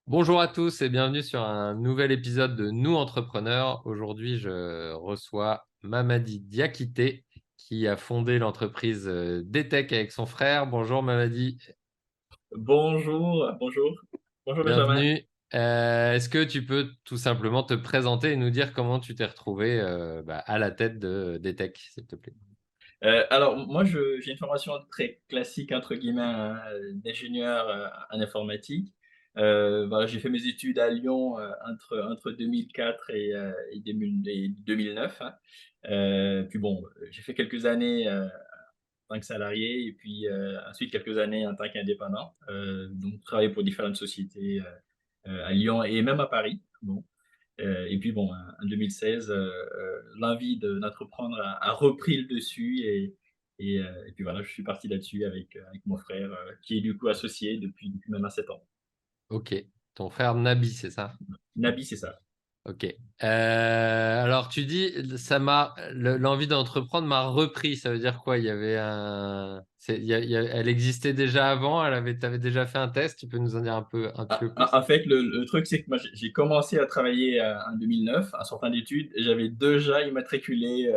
Bonjour à tous et bienvenue sur un nouvel épisode de Nous Entrepreneurs. Aujourd'hui, je reçois Mamadi Diakité qui a fondé l'entreprise DTech avec son frère. Bonjour Mamadi, Bonjour Benjamin. bienvenue. Est-ce que tu peux tout simplement te présenter et nous dire comment tu t'es retrouvé à la tête de DTech, s'il te plaît? Alors moi, j'ai une formation très classique entre guillemets d'ingénieur en informatique. Voilà, j'ai fait mes études à Lyon entre 2004 et 2009. Hein. Puis bon, j'ai fait quelques années en tant que salarié et puis ensuite quelques années en tant qu'indépendant. Donc travaillé pour différentes sociétés à Lyon et même à Paris. Bon. Et puis bon, en 2016, l'envie d'entreprendre a repris le dessus et puis voilà, je suis parti là-dessus avec mon frère qui est du coup associé depuis maintenant 7 ans. Ok, ton frère Nabi, c'est ça? Nabi, c'est ça. Ok. Alors tu dis, l'envie d'entreprendre m'a repris. Ça veut dire quoi? Il y avait elle existait déjà avant. T'avais déjà fait un test. Tu peux nous en dire un petit peu plus? En fait, le truc, c'est que moi, j'ai commencé à travailler en 2009, en sortant d'études, et j'avais déjà immatriculé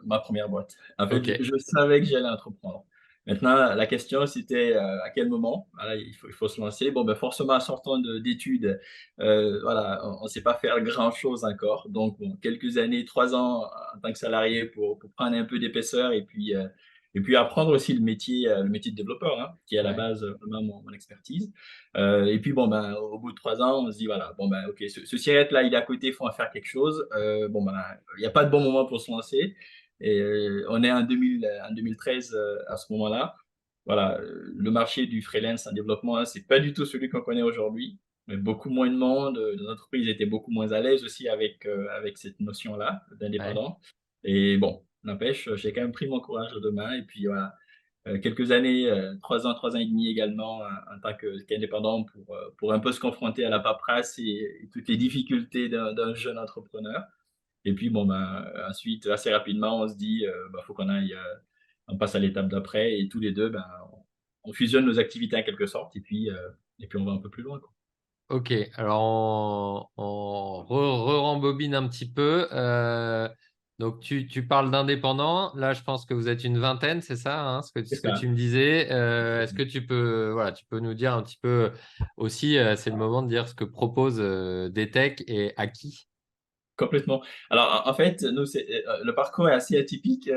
ma première boîte. En fait, Ok. je savais que j'allais entreprendre. Maintenant, la question, c'était à quel moment. Voilà, il faut se lancer. Bon, ben, forcément, en sortant d'études, voilà, on ne sait pas faire grand-chose encore. Donc, bon, quelques années, 3 ans en tant que salarié pour prendre un peu d'épaisseur et puis apprendre aussi le métier de développeur, hein, qui est à la Ouais. base vraiment mon expertise. Et puis bon, ben, au bout de 3 ans, on se dit voilà, bon ben, ok, ce Sierrette là, il est à côté, il faut en faire quelque chose. Bon ben, il n'y a pas de bon moment pour se lancer. Et on est en 2013 à ce moment-là. Voilà, le marché du freelance en développement, hein, c'est pas du tout celui qu'on connaît aujourd'hui. Mais beaucoup moins de monde, les entreprises étaient beaucoup moins à l'aise aussi avec cette notion-là Ouais. d'indépendant. Et bon, n'empêche, j'ai quand même pris mon courage à deux mains et puis voilà, quelques années, 3 ans et demi également en tant qu'indépendant pour un peu se confronter à la paperasse et toutes les difficultés d'un jeune entrepreneur. Et puis, bon, ben, ensuite, assez rapidement, on se dit, bah, faut qu'on aille, on passe à l'étape d'après et tous les deux, ben, on fusionne nos activités en quelque sorte et puis on va un peu plus loin, quoi. Ok. Alors on rembobine un petit peu. Donc tu parles d'indépendants. Là, je pense que vous êtes une vingtaine, c'est ça, hein, C'est ce que ça. tu me disais. Est-ce que tu peux nous dire un petit peu aussi, c'est le moment de dire ce que propose DTech et à qui? Complètement. Alors, en fait, nous, le parcours est assez atypique.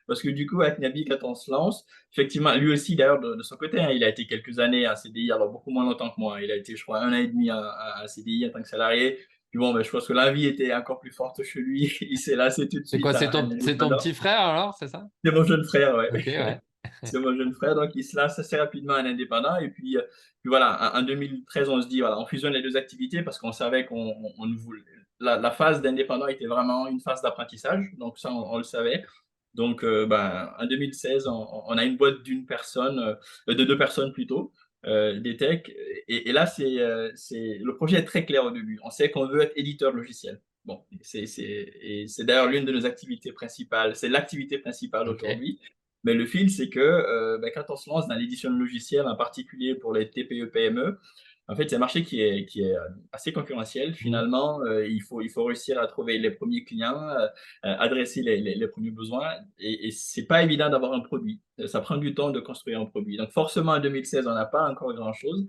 Parce que du coup, avec Nabi, quand on se lance, effectivement, lui aussi, d'ailleurs, de son côté, hein, il a été quelques années en CDI, alors beaucoup moins longtemps que moi. Il a été, je crois, 1 an et demi en CDI en tant que salarié. Puis bon, ben, je pense que la vie était encore plus forte chez lui. Il s'est lancé tout de C'est quoi? suite en C'est ton indépendant. petit frère alors, c'est ça? C'est mon jeune frère, ouais. Ok, ouais. C'est mon jeune frère, donc il se lance assez rapidement en indépendant. Et puis voilà, en 2013, on se dit, voilà, on fusionne les deux activités parce qu'on savait qu'on ne voulait. La phase d'indépendant était vraiment une phase d'apprentissage, donc ça, on le savait. Donc, ben, en 2016, on a une boîte d'une personne, de deux personnes plutôt, des techs. Et là, le projet est très clair au début. On sait qu'on veut être éditeur de logiciel. Bon, et c'est d'ailleurs l'une de nos activités principales. C'est l'activité principale Ok. aujourd'hui. Mais le fil, c'est que ben, quand on se lance dans l'édition de logiciels, en particulier pour les TPE-PME, en fait, c'est un marché qui est assez concurrentiel. Hmm. Finalement, il faut réussir à trouver les premiers clients, adresser les premiers besoins. Et c'est pas évident d'avoir un produit. Ça prend du temps de construire un produit. Donc, forcément, en 2016, on n'a pas encore grand-chose.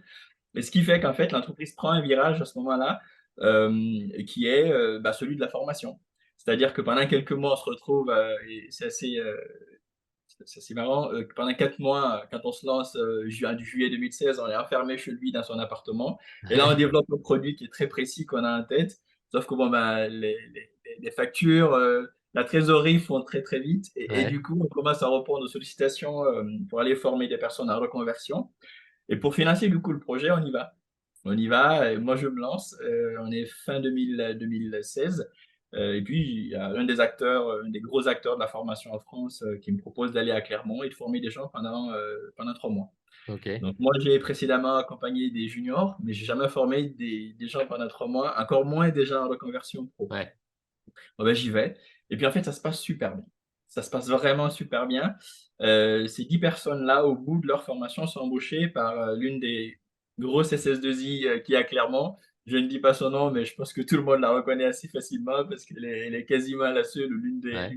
Mais ce qui fait qu'en fait, l'entreprise prend un virage à ce moment-là qui est bah, celui de la formation. C'est-à-dire que pendant quelques mois, on se retrouve, et c'est marrant, pendant 4 mois, quand on se lance en juillet 2016, on est enfermé chez lui dans son appartement. Et là, on développe un produit qui est très précis qu'on a en tête. Sauf que bon, ben, les factures, la trésorerie font très très vite. Et Ouais. du coup, on commence à répondre aux sollicitations pour aller former des personnes en reconversion. Et pour financer du coup le projet, on y va. On y va, et moi je me lance. On est fin 2016. Et puis il y a un des acteurs, un des gros acteurs de la formation en France qui me propose d'aller à Clermont et de former des gens pendant 3 mois. Ok. Donc moi j'ai précédemment accompagné des juniors, mais j'ai jamais formé des gens pendant 3 mois, encore moins des gens en reconversion pro. Ouais. Bon, ben, j'y vais. Et puis en fait, ça se passe super bien. Ça se passe vraiment super bien. Ces 10 personnes-là, au bout de leur formation, sont embauchées par l'une des grosse SS2I qui est à Clermont. Je ne dis pas son nom, mais je pense que tout le monde la reconnaît assez facilement parce elle est quasiment la seule ou Ouais.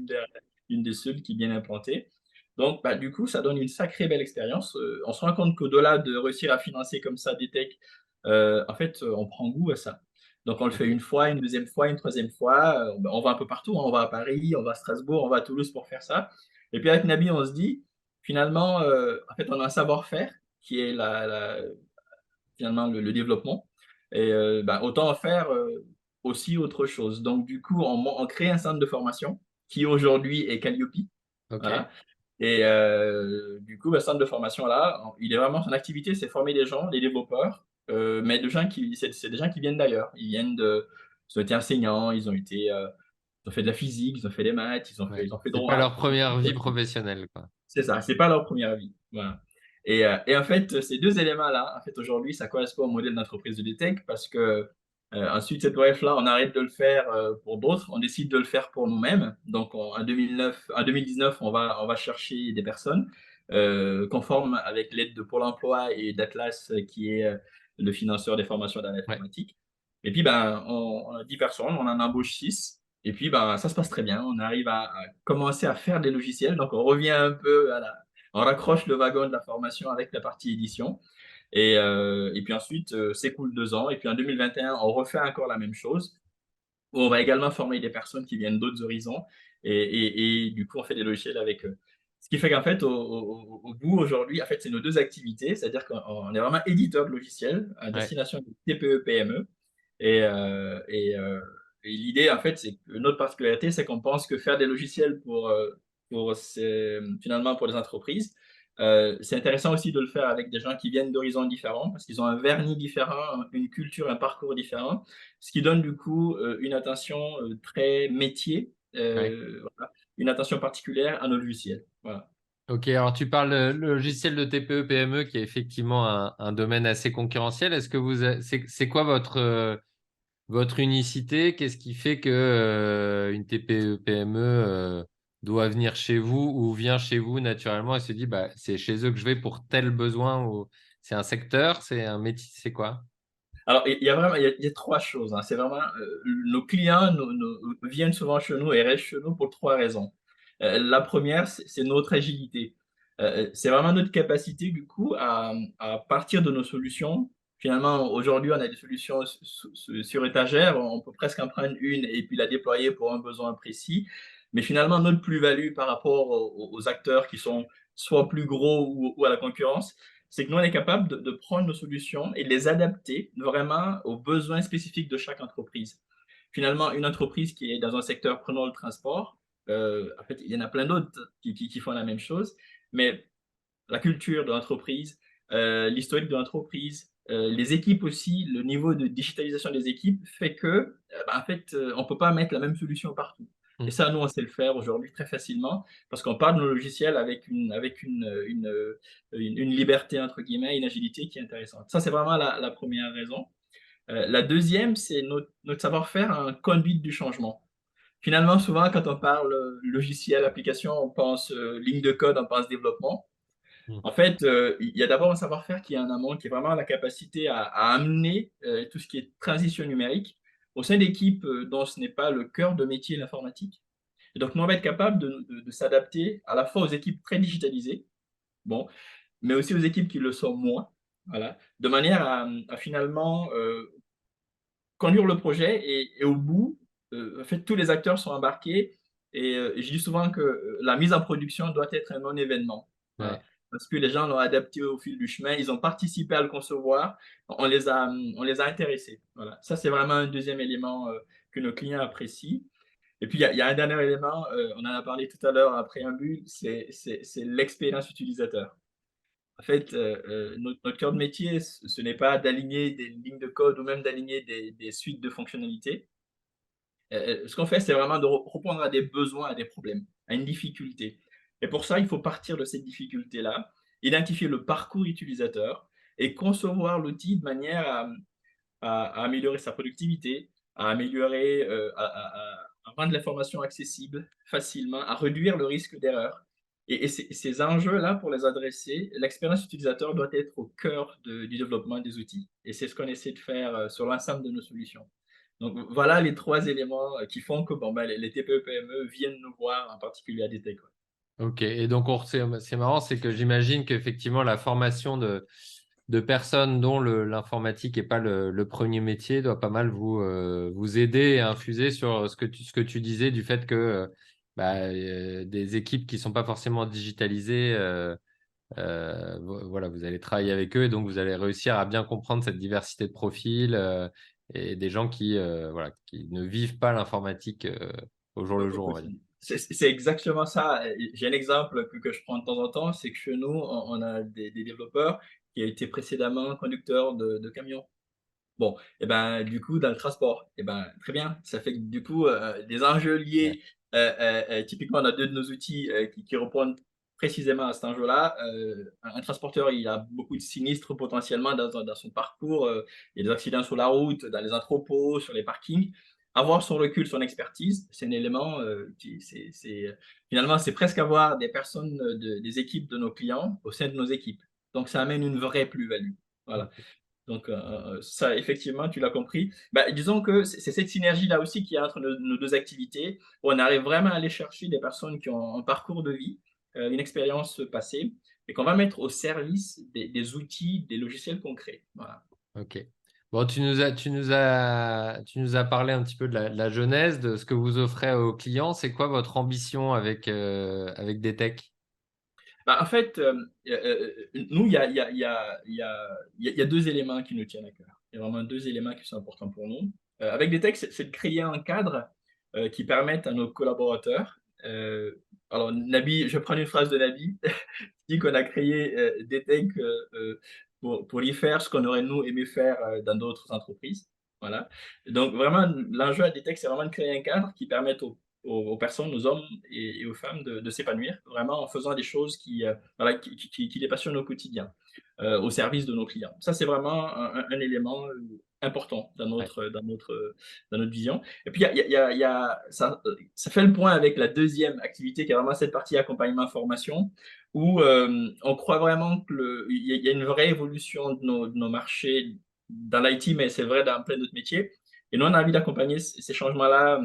l'une des seules qui est bien implantée. Donc, bah, du coup, ça donne une sacrée belle expérience. On se rend compte qu'au-delà de réussir à financer comme ça des techs, en fait, on prend goût à ça. Donc, on le fait Ok. une fois, une deuxième fois, une troisième fois. Bah, on va un peu partout, hein. On va à Paris, on va à Strasbourg, on va à Toulouse pour faire ça. Et puis, avec Nabi, on se dit, finalement, en fait, on a un savoir-faire qui est finalement le développement. Et bah, autant en faire aussi autre chose. Donc, du coup, on crée un centre de formation qui aujourd'hui est Calliope. Ok. Voilà. Et du coup, le centre de formation là, il est vraiment son activité, c'est former des gens, des développeurs, mais c'est des gens qui viennent d'ailleurs. Ils ont été enseignants, ils ont fait de la physique, ils ont fait des maths, Ouais. ils ont fait C'est pas leur droit. première vie professionnelle, quoi. C'est ça, c'est pas leur première vie. Voilà. Et en fait, ces deux éléments-là, en fait, aujourd'hui, ça correspond au modèle d'entreprise de DTech parce que ensuite, cette OF-là, on arrête de le faire pour d'autres, on décide de le faire pour nous-mêmes. Donc, en 2019, on va chercher des personnes qu'on forme avec l'aide de Pôle emploi et d'Atlas, qui est le financeur des formations dans Ouais. l'informatique. Et puis, ben, on a 10 personnes, on en embauche 6. Et puis, ben, ça se passe très bien. On arrive à commencer à faire des logiciels. Donc, on revient un peu on raccroche le wagon de la formation avec la partie édition. Et puis ensuite, s'écoule 2 ans. Et puis en 2021, on refait encore la même chose. On va également former des personnes qui viennent d'autres horizons. Et du coup, on fait des logiciels avec eux. Ce qui fait qu'en fait, au bout aujourd'hui, en fait, c'est nos deux activités. C'est-à-dire qu'on est vraiment éditeur de logiciels à Ouais. destination des TPE, PME. Et, euh, et, euh, et l'idée, en fait, c'est que notre particularité, c'est qu'on pense que faire des logiciels finalement pour les entreprises, c'est intéressant aussi de le faire avec des gens qui viennent d'horizons différents, parce qu'ils ont un vernis différent, une culture, un parcours différent, ce qui donne du coup une attention très métier, Ouais. voilà, une attention particulière à nos logiciels. Voilà. Ok, alors tu parles le logiciel de TPE, PME qui est effectivement un domaine assez concurrentiel. Est-ce que c'est quoi votre unicité? Qu'est-ce qui fait que une TPE, PME doit venir chez vous ou vient chez vous naturellement et se dit bah c'est chez eux que je vais pour tel besoin ou c'est un secteur, c'est un métier, c'est quoi? Alors, il y a vraiment, il y a trois choses, hein. C'est vraiment, nos clients viennent souvent chez nous et restent chez nous pour trois raisons. La première, c'est notre agilité. C'est vraiment notre capacité, du coup, à partir de nos solutions. Finalement, aujourd'hui, on a des solutions sur étagère. On peut presque en prendre une et puis la déployer pour un besoin précis. Mais finalement, notre plus-value par rapport aux acteurs qui sont soit plus gros ou à la concurrence, c'est que nous, on est capable de prendre nos solutions et de les adapter vraiment aux besoins spécifiques de chaque entreprise. Finalement, une entreprise qui est dans un secteur, prenons le transport, en fait, il y en a plein d'autres qui font la même chose, mais la culture de l'entreprise, l'historique de l'entreprise, les équipes aussi, le niveau de digitalisation des équipes fait que, en fait, on ne peut pas mettre la même solution partout. Et Hmm. ça, nous, on sait le faire aujourd'hui très facilement parce qu'on parle de nos logiciels avec une liberté, entre guillemets, une agilité qui est intéressante. Ça, c'est vraiment la première raison. La deuxième, c'est notre savoir-faire en conduite du changement. Finalement, souvent, quand on parle logiciel, application, on pense ligne de code, on pense développement. Hmm. En fait, il y a d'abord un savoir-faire qui est en amont, qui est vraiment la capacité à amener tout ce qui est transition numérique au sein d'équipes dont ce n'est pas le cœur de métier l'informatique. Et donc, nous, on va être capable de s'adapter à la fois aux équipes très digitalisées, bon, mais aussi aux équipes qui le sont moins, voilà, de manière à finalement conduire le projet et au bout, en fait, tous les acteurs sont embarqués et je dis souvent que la mise en production doit être un non-événement. Voilà. Ouais. Parce que les gens l'ont adapté au fil du chemin, ils ont participé à le concevoir, on les a intéressés. Voilà. Ça, c'est vraiment un deuxième élément que nos clients apprécient. Et puis, il y a un dernier élément, on en a parlé tout à l'heure en préambule, c'est l'expérience utilisateur. En fait, notre cœur de métier, ce n'est pas d'aligner des lignes de code ou même d'aligner des suites de fonctionnalités. Ce qu'on fait, c'est vraiment de répondre à des besoins, à des problèmes, à une difficulté. Et pour ça, il faut partir de cette difficulté-là, identifier le parcours utilisateur et concevoir l'outil de manière à améliorer sa productivité, à améliorer, à rendre l'information accessible facilement, à réduire le risque d'erreur. Et ces enjeux-là, pour les adresser, l'expérience utilisateur doit être au cœur du développement des outils. Et c'est ce qu'on essaie de faire sur l'ensemble de nos solutions. Donc voilà les trois éléments qui font que bon, ben, les TPE-PME viennent nous voir, en particulier à DT, quoi. Ok, et donc c'est marrant, c'est que j'imagine qu'effectivement la formation de personnes dont l'informatique n'est pas le premier métier doit pas mal vous aider et infuser sur ce que tu disais du fait que des équipes qui ne sont pas forcément digitalisées, voilà, vous allez travailler avec eux et donc vous allez réussir à bien comprendre cette diversité de profils et des gens voilà, qui ne vivent pas l'informatique au jour le jour, on va dire. C'est exactement ça. J'ai un exemple que je prends de temps en temps, c'est que chez nous, on a des développeurs qui ont été précédemment conducteurs de camions. Bon, et ben, du coup, dans le transport, et ben, très bien. Ça fait que du coup, des enjeux Ouais. liés, typiquement, on a deux de nos outils qui répondent précisément à cet enjeu-là. Un transporteur, il a beaucoup de sinistres potentiellement dans son parcours. Il y a des accidents sur la route, dans les entrepôts, sur les parkings. Avoir son recul, son expertise, c'est un élément finalement, c'est presque avoir des personnes, des équipes de nos clients au sein de nos équipes. Donc, ça amène une vraie plus-value. Voilà. Donc, ça, effectivement, tu l'as compris. Bah, disons que c'est cette synergie-là aussi qui est entre nos deux activités, où on arrive vraiment à aller chercher des personnes qui ont un parcours de vie, une expérience passée, et qu'on va mettre au service des outils, des logiciels concrets. Voilà. Ok. Bon, tu nous as parlé un petit peu de la genèse, de ce que vous offrez aux clients. C'est quoi votre ambition avec des techs? Bah, en fait, nous, il y a deux éléments qui nous tiennent à cœur. Il y a vraiment deux éléments qui sont importants pour nous. Avec des textes, c'est de créer un cadre qui permette à nos collaborateurs. Alors, Nabi, je prends une phrase de Nabi, qui dit qu'on a créé des techs pour y faire ce qu'on aurait nous aimé faire dans d'autres entreprises. Voilà. Donc, vraiment, l'enjeu à des techs, c'est vraiment de créer un cadre qui permette aux personnes, aux hommes et aux femmes de s'épanouir, vraiment en faisant des choses voilà, qui les passionnent au quotidien, au service de nos clients. Ça, c'est vraiment un élément important Ouais. dans notre vision. Et puis, ça fait le point avec la deuxième activité, qui est vraiment cette partie accompagnement-formation, où on croit vraiment qu'il y a une vraie évolution de nos marchés dans l'IT, mais c'est vrai dans plein d'autres métiers. Et nous, on a envie d'accompagner ces changements-là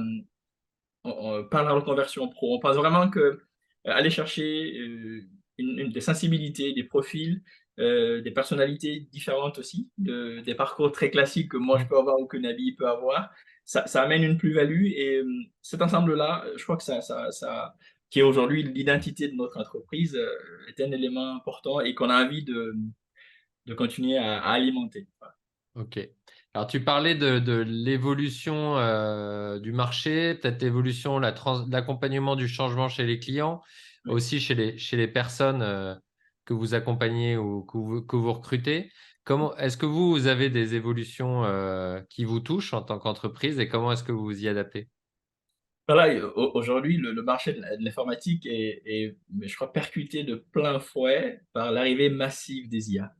par la reconversion pro. On pense vraiment que aller chercher des sensibilités, des profils, des personnalités différentes aussi, des parcours très classiques que moi je Mm. peux avoir ou que Nabi peut avoir, ça amène une plus-value. Et cet ensemble-là, je crois que qui est aujourd'hui l'identité de notre entreprise, est un élément important et qu'on a envie de continuer à alimenter. Voilà. Ok. Alors, tu parlais de l'évolution du marché, peut-être l'évolution, l'accompagnement du changement chez les clients, Oui. aussi chez les personnes que vous accompagnez ou que vous recrutez. Est-ce que vous avez des évolutions qui vous touchent en tant qu'entreprise et comment est-ce que vous vous y adaptez? Voilà, aujourd'hui, le marché de l'informatique mais je crois, percuté de plein fouet par l'arrivée massive des IA.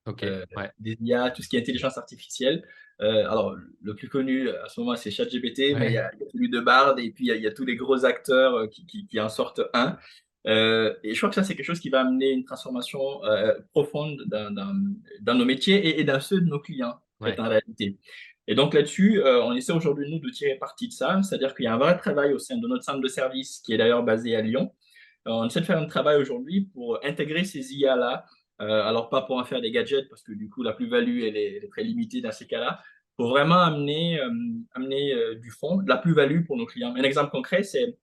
Ok, ouais, Des IA, tout ce qui est intelligence artificielle. Alors, le plus connu à ce moment, c'est ChatGPT, mais ouais. il y a celui de Bard, et puis il y a tous les gros acteurs qui en sortent un. Et je crois que ça, c'est quelque chose qui va amener une transformation profonde dans nos métiers et dans ceux de nos clients, en fait, Ouais. en réalité. Et donc là-dessus, on essaie aujourd'hui, nous, de tirer parti de ça, c'est-à-dire qu'il y a un vrai travail au sein de notre centre de service, qui est d'ailleurs basé à Lyon. On essaie de faire un travail aujourd'hui pour intégrer ces IA-là, alors pas pour en faire des gadgets, parce que du coup, la plus-value, elle est très limitée dans ces cas-là, pour vraiment amener du fond, de la plus-value pour nos clients. Un exemple concret, c'est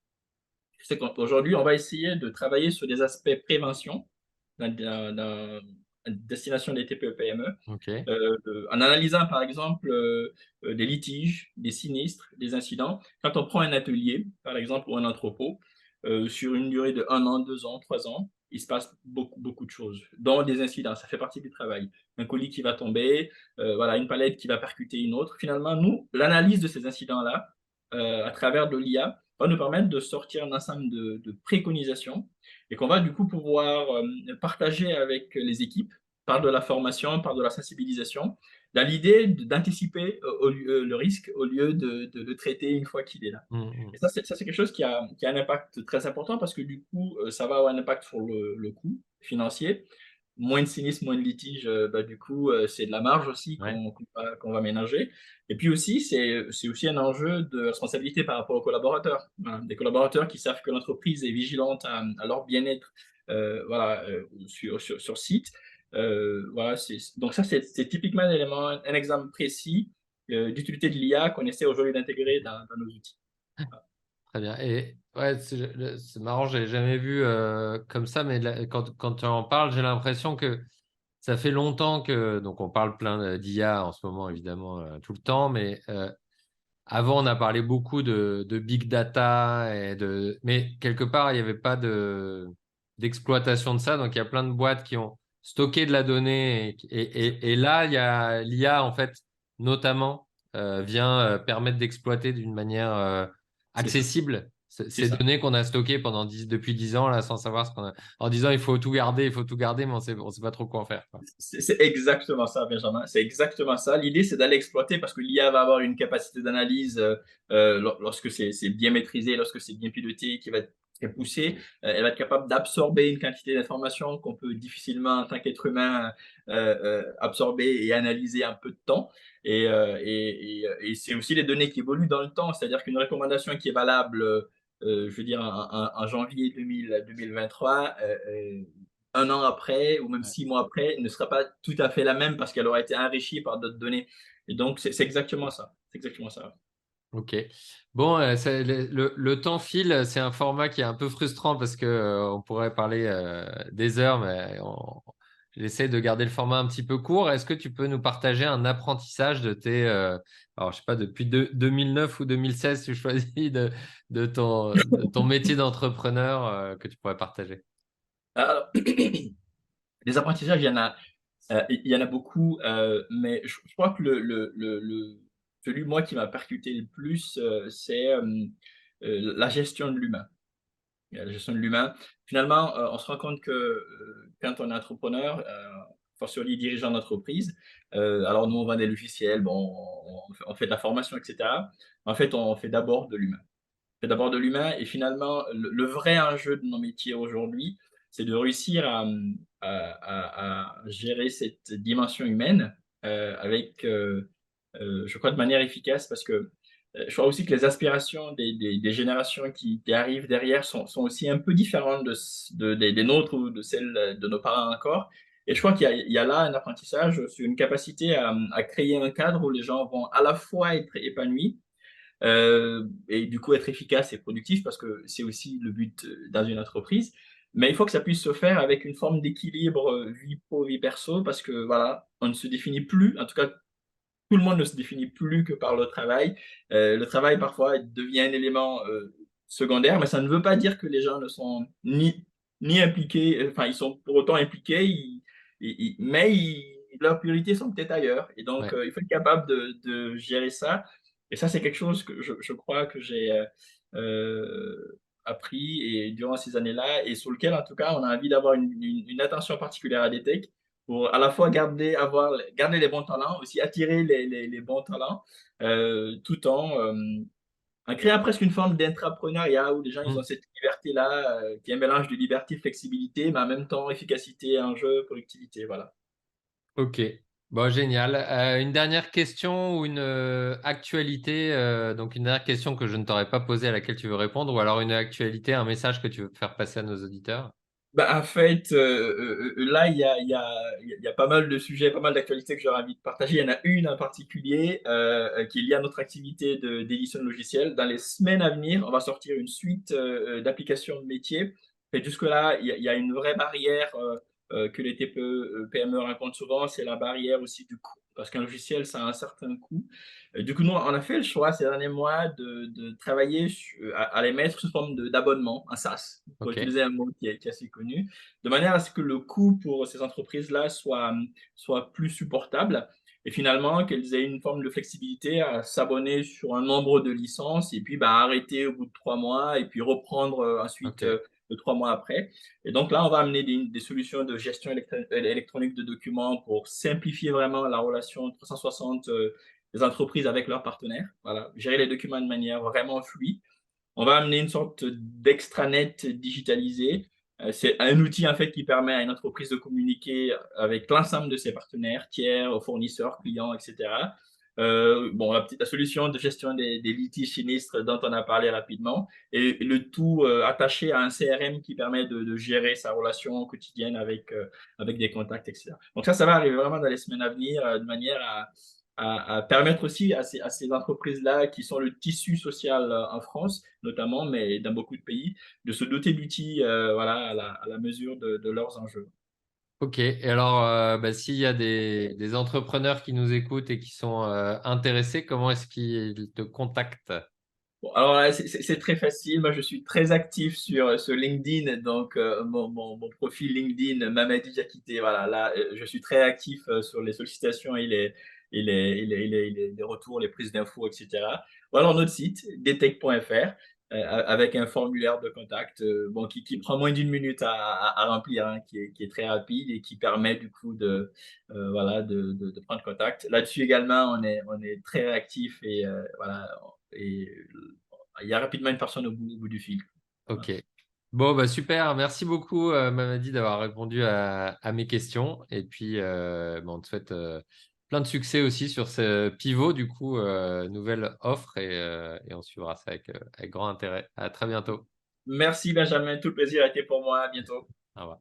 qu'aujourd'hui, on va essayer de travailler sur des aspects prévention dans destination des TPE-PME, Ok. en analysant par exemple des litiges, des sinistres, des incidents. Quand on prend un atelier, par exemple, ou un entrepôt, sur une durée de 1 an, 2 ans, 3 ans, il se passe beaucoup de choses, dont des incidents. Ça fait partie du travail. Un colis qui va tomber, voilà, une palette qui va percuter une autre. Finalement, nous, l'analyse de ces incidents-là, à travers de l'IA, va nous permettre de sortir un ensemble de préconisations et qu'on va du coup pouvoir partager avec les équipes par de la formation, par de la sensibilisation, dans l'idée d'anticiper le risque au lieu de le traiter une fois qu'il est là. Mm, Et ça, c'est quelque chose qui a un impact très important parce que du coup, ça va avoir un impact sur le coût financier. Moins de sinistres, moins de litiges, bah, du coup, c'est de la marge aussi ouais. qu'on va ménager. Et puis aussi, c'est aussi un enjeu de responsabilité par rapport aux collaborateurs. Voilà. Des collaborateurs qui savent que l'entreprise est vigilante à leur bien-être voilà, sur site. Voilà, donc ça, c'est typiquement un élément, un exemple précis d'utilité de l'IA qu'on essaie aujourd'hui d'intégrer dans nos outils. Très bien. Et ouais, c'est marrant, j'ai jamais vu comme ça, mais quand tu en parles, j'ai l'impression que ça fait longtemps que, donc on parle plein d'IA en ce moment, évidemment, tout le temps, mais avant, on a parlé beaucoup de big data, mais quelque part, il n'y avait pas d'exploitation de ça. Donc, il y a plein de boîtes qui ont stocké de la donnée. Et là, il y a l'IA, en fait, notamment, vient permettre d'exploiter d'une manière C'est ça, accessible c'est ces ça. données qu'on a stockées depuis 10 ans, là, sans savoir ce qu'on a. En disant, il faut tout garder, mais on sait pas trop quoi en faire, quoi. C'est exactement ça, Benjamin. C'est exactement ça. L'idée, c'est d'aller exploiter parce que l'IA va avoir une capacité d'analyse lorsque c'est bien maîtrisé, lorsque c'est bien piloté, qui va être très poussée. Elle va être capable d'absorber une quantité d'informations qu'on peut difficilement, en tant qu'être humain, absorber et analyser en peu de temps. Et c'est aussi les données qui évoluent dans le temps. C'est-à-dire qu'une recommandation qui est valable, je veux dire, en janvier 2023, un an après ou même Ouais. 6 mois après ne sera pas tout à fait la même parce qu'elle aura été enrichie par d'autres données. Et donc, c'est exactement ça. C'est exactement ça. Ok. Bon, le temps file, c'est un format qui est un peu frustrant parce que on pourrait parler des heures, mais j'essaie de garder le format un petit peu court. Est-ce que tu peux nous partager un apprentissage de alors je sais pas, depuis 2009 ou 2016, tu choisis de ton métier d'entrepreneur que tu pourrais partager? Alors, les apprentissages, il y en a beaucoup, mais je crois que celui, moi, qui m'a percuté le plus, c'est la gestion de l'humain. La gestion de l'humain. Finalement, on se rend compte que quand on est entrepreneur, fortiori dirigeant d'entreprise, alors nous, on vend des logiciels, bon, on fait de la formation, etc. En fait, on fait d'abord de l'humain. C'est d'abord de l'humain. Et finalement, le vrai enjeu de nos métiers aujourd'hui, c'est de réussir à gérer cette dimension humaine avec, je crois, de manière efficace parce que je crois aussi que les aspirations des générations qui arrivent derrière sont aussi un peu différentes des nôtres ou de celles de nos parents encore. Et je crois qu'il y a là un apprentissage sur une capacité à créer un cadre où les gens vont à la fois être épanouis, et du coup être efficace et productif parce que c'est aussi le but dans une entreprise. Mais il faut que ça puisse se faire avec une forme d'équilibre vie pro, vie perso parce que voilà, on ne se définit plus, en tout cas tout le monde ne se définit plus que par le travail. Le travail parfois devient un élément secondaire, mais ça ne veut pas dire que les gens ne sont ni impliqués, enfin ils sont pour autant impliqués, mais leurs priorités sont peut-être ailleurs. Et donc Ouais. il faut être capable de gérer ça. Et ça, c'est quelque chose que je crois que j'ai appris et durant ces années-là et sur lequel, en tout cas, on a envie d'avoir une attention particulière à des techs pour à la fois garder les bons talents, aussi attirer les bons talents, tout en créant presque une forme d'intrapreneuriat où les gens ils ont Mm. cette liberté-là, qui est un mélange de liberté, flexibilité, mais en même temps efficacité, enjeu, productivité. Voilà. Ok, bon, génial. Une dernière question ou une actualité, donc une dernière question que je ne t'aurais pas posée à laquelle tu veux répondre, ou alors une actualité, un message que tu veux faire passer à nos auditeurs. Bah, en fait, là, il y a pas mal de sujets, pas mal d'actualités que j'aurais envie de partager. Il y en a une en particulier qui est liée à notre activité d'édition de logiciels. Dans les semaines à venir, on va sortir une suite d'applications de métier. Et jusque-là, il y a une vraie barrière que les TPE, PME rencontrent souvent, c'est la barrière aussi du coût. Parce qu'un logiciel, ça a un certain coût. Du coup, nous, on a fait le choix ces derniers mois de travailler à les mettre sous forme d'abonnement, un SaaS, pour Ok, utiliser un mot qui est assez connu, de manière à ce que le coût pour ces entreprises-là soit plus supportable et finalement qu'elles aient une forme de flexibilité à s'abonner sur un nombre de licences et puis bah, arrêter au bout de 3 mois et puis reprendre ensuite ok. 3 mois après. Et donc là, on va amener des solutions de gestion électronique de documents pour simplifier vraiment la relation 360 des entreprises avec leurs partenaires. Voilà, gérer les documents de manière vraiment fluide. On va amener une sorte d'extranet digitalisé. C'est un outil en fait qui permet à une entreprise de communiquer avec l'ensemble de ses partenaires, tiers, fournisseurs, clients, etc. Bon, la solution de gestion des litiges sinistres dont on a parlé rapidement, et le tout attaché à un CRM qui permet de gérer sa relation quotidienne avec des contacts, etc. Donc ça va arriver vraiment dans les semaines à venir de manière à permettre aussi à ces entreprises-là qui sont le tissu social en France, notamment, mais dans beaucoup de pays, de se doter d'outils voilà, à la mesure de leurs enjeux. Ok, et alors, bah, s'il y a des entrepreneurs qui nous écoutent et qui sont intéressés, comment est-ce qu'ils te contactent? Bon, alors là, c'est très facile. Moi, je suis très actif sur LinkedIn. Donc, mon profil LinkedIn, Mamadi Diakité, voilà, là, je suis très actif sur les sollicitations les retours, les prises d'infos, etc. Ou alors notre site, detect.fr, avec un formulaire de contact bon, qui prend moins d'une minute à remplir, hein, qui est très rapide et qui permet du coup voilà, de prendre contact. Là-dessus également, on est très réactif et voilà, et il y a rapidement une personne au bout du fil. Voilà. Ok. Bon, bah super. Merci beaucoup, Mamadi, d'avoir répondu à mes questions. Et puis, bah, on te souhaite plein de succès aussi sur ce pivot, du coup, nouvelle offre. Et on suivra ça avec grand intérêt. À très bientôt. Merci Benjamin, tout le plaisir a été pour moi. À bientôt. Au revoir.